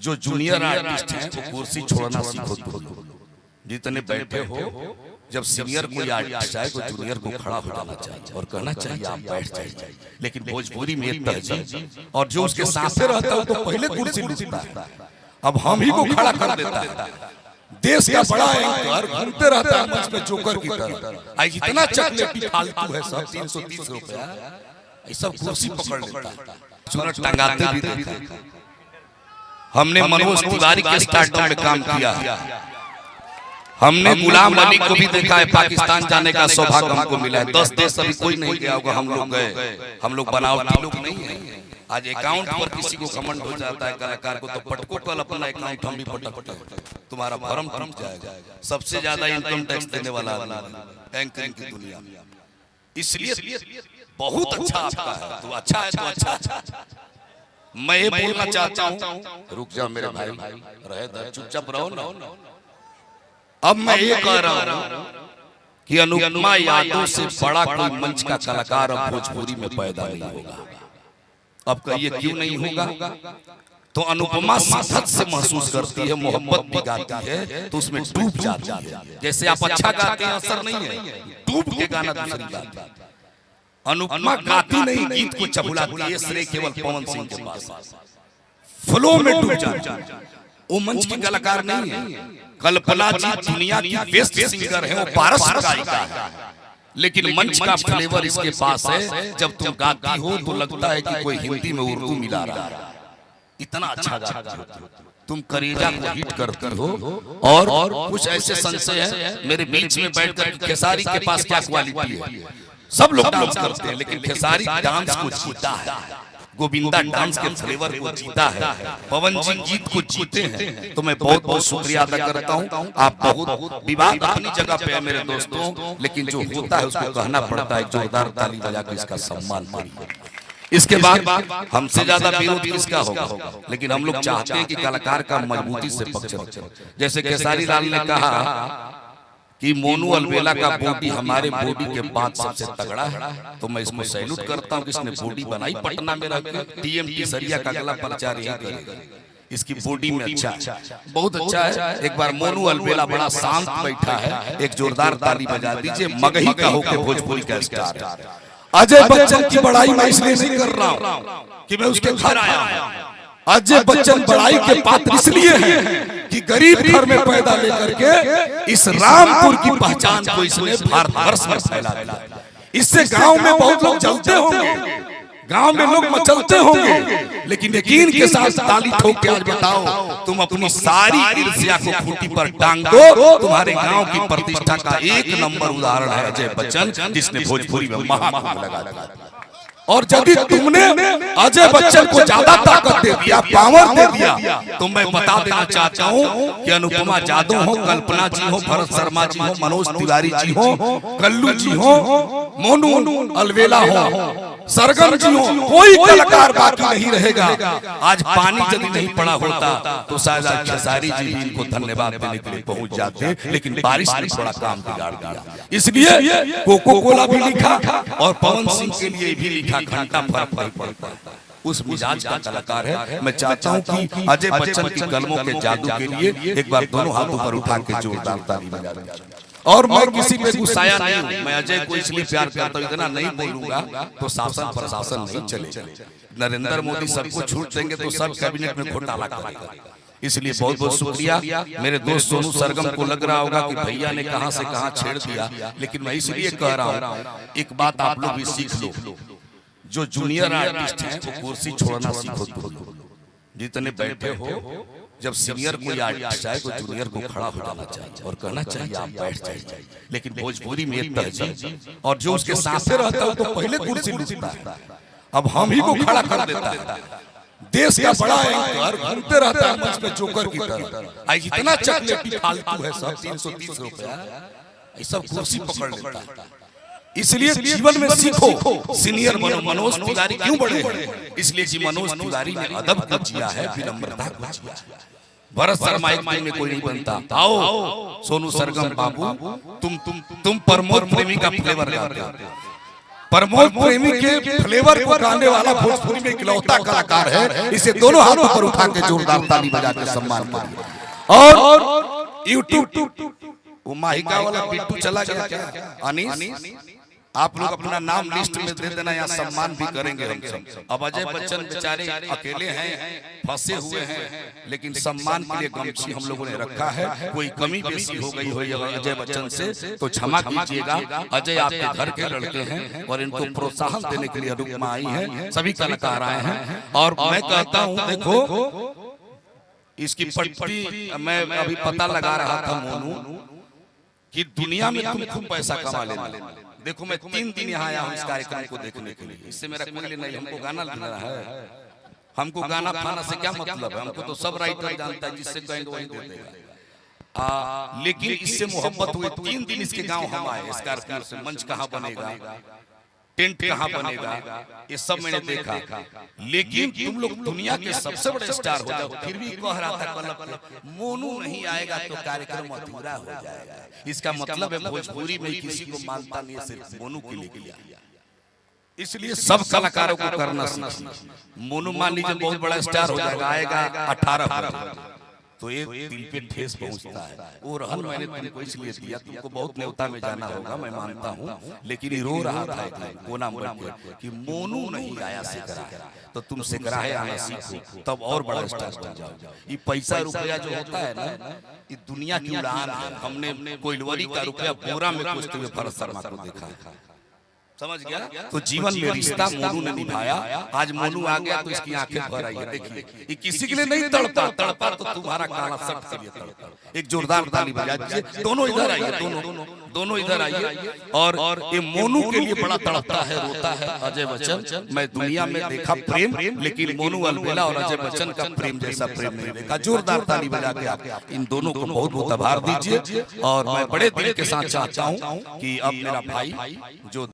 जो junior artist हैं वो कुर्सी छोड़ना सीखो तुम। जितने बैठे हो, जब सीनियर कोई आर्टिस्ट आए तो जूनियर को खड़ा हो जाना चाहिए और कहना चाहिए आप बैठ जाइए। लेकिन भोजपुरी में एक तहजीब, और जो उसके साथ रहता है तो पहले कुर्सी लूटता है, अब हम ही को खड़ा कर देता है। देश का बड़ा एंकर घूमते रहता है मंच पे जोकर की तरह। आज इतना चकलेटी फालतू है सब, 330 रुपया ऐसा कुर्सी पकड़ लेता है, चुनट टंगाते भी रहते हैं। हमने मनोज तिवारी के स्टार्टअप में काम किया, हमने गुलाम अली को भी देखा है, पाकिस्तान जाने का सौभाग्य हमको मिला है। 10 देश अभी कोई नहीं गया होगा, हम लोग गए। हम लोग बनावटी लोग नहीं है। आज अकाउंट पर किसी को घमंड हो जाता है कलाकार को, तो पटको कल अपना अकाउंट हम भी पटकते हैं, तुम्हारा भरम टूट जाएगा। सबसे ज्यादा इनकम टैक्स देने वाला एंकरिंग की दुनिया में, इसलिए बहुत अच्छा आपका है। तो अच्छा है तो अच्छा। मैं ये बोलना चाहता हूँ, रुक जाओ मेरे भाई, रहे चुपचाप रहो ना। अब मैं ये कह रहा हूँ कि अनुपमा यादव से बड़ा कोई मंच का कलाकार अब भोजपुरी में पैदा नहीं होगा। अब कहिए क्यों नहीं होगा? तो अनुपमा शिद्दत से महसूस करती है, मोहब्बत भी गाती है तो उसमें डूब जाती है। जैसे आप अच्छा गाते हैं असर नहीं है, डूब के गाना दूसरी गाती है। अनुपमा गाती नहीं, गीत को चबुलाती है। श्रेय केवल पवन सिंह के पास फ्लो में डूब जाती है। वो मंच की कलाकार नहीं है। कल्पना जी दुनिया की बेस्ट सिंगर है, वो पारस गायिका है, लेकिन मंच का फ्लेवर इसके पास है। जब तुम गाती हो तो लगता है कि कोई हिंदी में उर्दू मिला रहा है, इतना अच्छा गाती हो तुम। करेजा को हिट करती हो। और कुछ ऐसे संशय है मेरे बीच में बैठकर, खेसारी के पास क्या क्वालिटी है। सब लोग डांस करते हैं, लेकिन खेसारी डांस को जीता है, गोविंदा डांस के फ्लेवर को जीता है, पवन जी गीत को जीते हैं। तो मैं बहुत बहुत शुक्रिया अदा करता हूँ। आप बहुत विवाद अपनी जगह पे है मेरे दोस्तों, लेकिन जो होता है उसको कहना पड़ता है। जोरदार ताली बजा के इसका सम्मान करिए। इसके बाद हमसे ज्यादा विरोध किसका होगा? लेकिन हम लोग चाहते हैं कि कलाकार का मजबूती से पक्ष रखे। जैसे खेसारी लाल ने कहा कि मोनू अलवेला का बॉडी हमारे बॉडी के बाद सबसे तगड़ा है, तो मैं इसको सैल्यूट करता हूं कि इसने बॉडी बनाई पटना में रहकर। टीएमटी सरिया का अगला प्रचार यही करेगा। इसकी बॉडी में अच्छा है, बहुत अच्छा है। एक बार मोनू अलवेला बड़ा शांत बैठा है, एक जोरदार ताली बजा दीजिए। मगही का होकर भोजपुरी का स्टार है। अजय बच्चन की बड़ाई मैं इसलिए नहीं कर रहा हूं कि मैं उसके घर आया हूं। अजय बच्चन बड़ाई के पात्र इसलिए हैं कि गरीब घर में पैदा लेकर के इस रामपुर की पहचान को इसने भारतवर्ष में फैला दिया। इससे गांव में बहुत लोग जलते होंगे, गांव में लोग मचलते होंगे, लेकिन यकीन के साथ ताली ठोक के आज बताओ, तुम अपनी सारी ईर्ष्या को खूंटी पर टांग दो। तुम्हारे गांव की प्रतिष्ठा का एक नंबर उदाहरण है अजय बच्चन, जिसने भोजपुरी में महाकुंभ लगा दिया। और यदि तुमने अजय बच्चन को ज्यादा ताकत दे दिया, पावर दे दिया, तो मैं बता देना चाहता हूं कि अनुपमा यादव हो, कल्पना जी हो, भरत शर्मा जी हो, मनोज तिवारी जी हो, कल्लू जी हो, मोनू अलवेला हो, सरगम जी हो, कोई कलाकार बाकी नहीं रहेगा। आज पानी यदि नहीं पड़ा होता तो शायद खेसारी जी भी इनको धन्यवाद देने के लिए पहुंच जाते, लेकिन बारिश ने थोड़ा काम बिगाड़ दिया। इसलिए कोको कोला भी लिखा और पवन सिंह के लिए भी लिखा, घंटा फर्क नहीं पड़ता। उस मिजाज का कलाकार है। मैं चाहता हूं कि अजय बच्चन की कलमों के जादू के लिए एक बार दोनों हाथों पर उठा के जोरदार ताली बजा दीजिए। और मैं किसी पे गुस्साया नहीं हूं, मैं अजय को इसलिए प्यार करता हूं, इतना नहीं बोलूंगा तो शासन प्रशासन नहीं चलेगा। नरेंद्र मोदी सबको छूट देंगे तो सब कैबिनेट में घोटाला करेगा। इसलिए बहुत बहुत शुक्रिया। मेरे दोस्त सोनू सरगम को लग रहा होगा कि भैया ने कहां से कहां छेड़ दिया, लेकिन मैं इसलिए कह रहा हूं एक बात आप लोग भी सीख लो। जो जूनियर आर्टिस्ट हैं वो कुर्सी छोड़ना सीखो तुम। जितने बैठे हो, जब सीनियर कोई आर्टिस्ट आए तो जूनियर को खड़ा हो जाना चाहिए और कहना चाहिए आप बैठ जाइए। लेकिन भोजपुरी में एक तहजीब, और जो उसके साथ रहता है तो पहले कुर्सी लूटता है, अब हम ही को खड़ा कर देता है। देश का बड़ा एंकर घूमते रहता है मंच पे जोकर की तरह। आज इतना चकलेटी फालतू है सब, 330 रुपया ऐसा कुर्सी पकड़ लेता है। इसलिए जीवन में सीखो, सीनियर बनो। मनोज तिवारी क्यों बड़े हैं? इसलिए कि मनोज तिवारी ने अदब को जिया है, विनम्रता को जिया है। भरत शर्मा एक दिन में कोई नहीं बनता। आओ सोनू सरगम बाबू, तुम प्रमोद प्रेमी का फ्लेवर गाते हो। प्रमोद प्रेमी के फ्लेवर को गाने वाला भोजपुरी में इकलौता कलाकार है। इसे दोनों हाथों पर उठा के जोरदार ताली बजा के सम्मान करिए। और यूट्यूब वो माहिका वाला बिट्टू चला गया क्या अनीस, आप लोग अपना नाम लिस्ट में दे देना, या सम्मान भी करेंगे हम सब। अब अजय बच्चन बेचारे अकेले हैं, फंसे हुए हैं, लेकिन सम्मान के लिए गमछी हम लोगों ने रखा है। कोई कमी बेसी हो गई हो अजय बच्चन से तो क्षमा कीजिएगा। अजय आपके घर के लड़के हैं और इनको प्रोत्साहन देने के लिए रुकमा आई है, सभी कलाकार आए हैं। और मैं कहता हूँ देखो इसकी पट्टी मैं अभी पता लगा रहा था मोनू कि दुनिया में तुम खूब पैसा कमा लेना। देखो मैं 3 दिन यहाँ आया हूँ इस कार्यक्रम को देखने के लिए, इससे मेरा कोई नहीं, हमको गाना लिखना है, हमको गाना फाना से क्या मतलब है, हमको तो सब राइटर जानता है, जिससे कहेंगे वही दे देगा। लेकिन इससे मोहब्बत हुई, 3 दिन इसके गांव हम आए, स्कॉर्पियो से मंच कहाँ बनेगा, टेंट कहाँ बनेगा, ये सब मैंने देखा। लेकिन तुम लोग दुनिया के सबसे बड़े स्टार हो जाओ, फिर भी कह रहा था कल मोनू नहीं आएगा तो कार्यक्रम अधूरा हो जाएगा। इसका मतलब है भोजपुरी में किसी को मानता नहीं, सिर्फ मोनू के लिए किया। इसलिए सब कलाकारों को करना सीखना। मोनू मान लीजिए बहुत बड़ा स्टार हो जाएगा, आएगा 18 तो ये दिल पे ठेस पहुंचता है। वो रहन मैंने तुमको इसलिए दिया, तुमको बहुत न्योता में जाना होगा मैं मानता हूँ, लेकिन रो रहा था कोना बैठ के कि मोनू नहीं आया सेकरा, तो तुम सेकरा है आना सीखो, तब और बड़ा स्टार बन जाओ। ये पैसा रुपया जो होता है ना, ये दुनिया की उड़ान है। हमने कोइलवरी का रुपया बोरा में कोसते हुए भरत शर्मा को देखा, समझ गया। तो जीवन में रिश्ता मोनू ने निभाया, आज मोनू आ गया तो इसकी आंखें भर आई है। देखिए ये किसी के लिए नहीं तड़पा, तड़पा तो तुम्हारा काला शर्ट के लिए तड़पा। एक जोरदार ताली बजा दीजिए। दोनों इधर आइए, दोनों इधर आइए। और ये मोनू के लिए बड़ा तड़पता है, रोता है अजय बच्चन। मैं दुनिया में देखा प्रेम, लेकिन मोनू अलबेला और अजय बच्चन का प्रेम जैसा प्रेम नहीं देखा। जोरदार ताली बजा के आप इन दोनों को बहुत बहुत आभार दीजिए। और मैं बड़े दिल के साथ चाहता हूँ कि अब मेरा भाई जो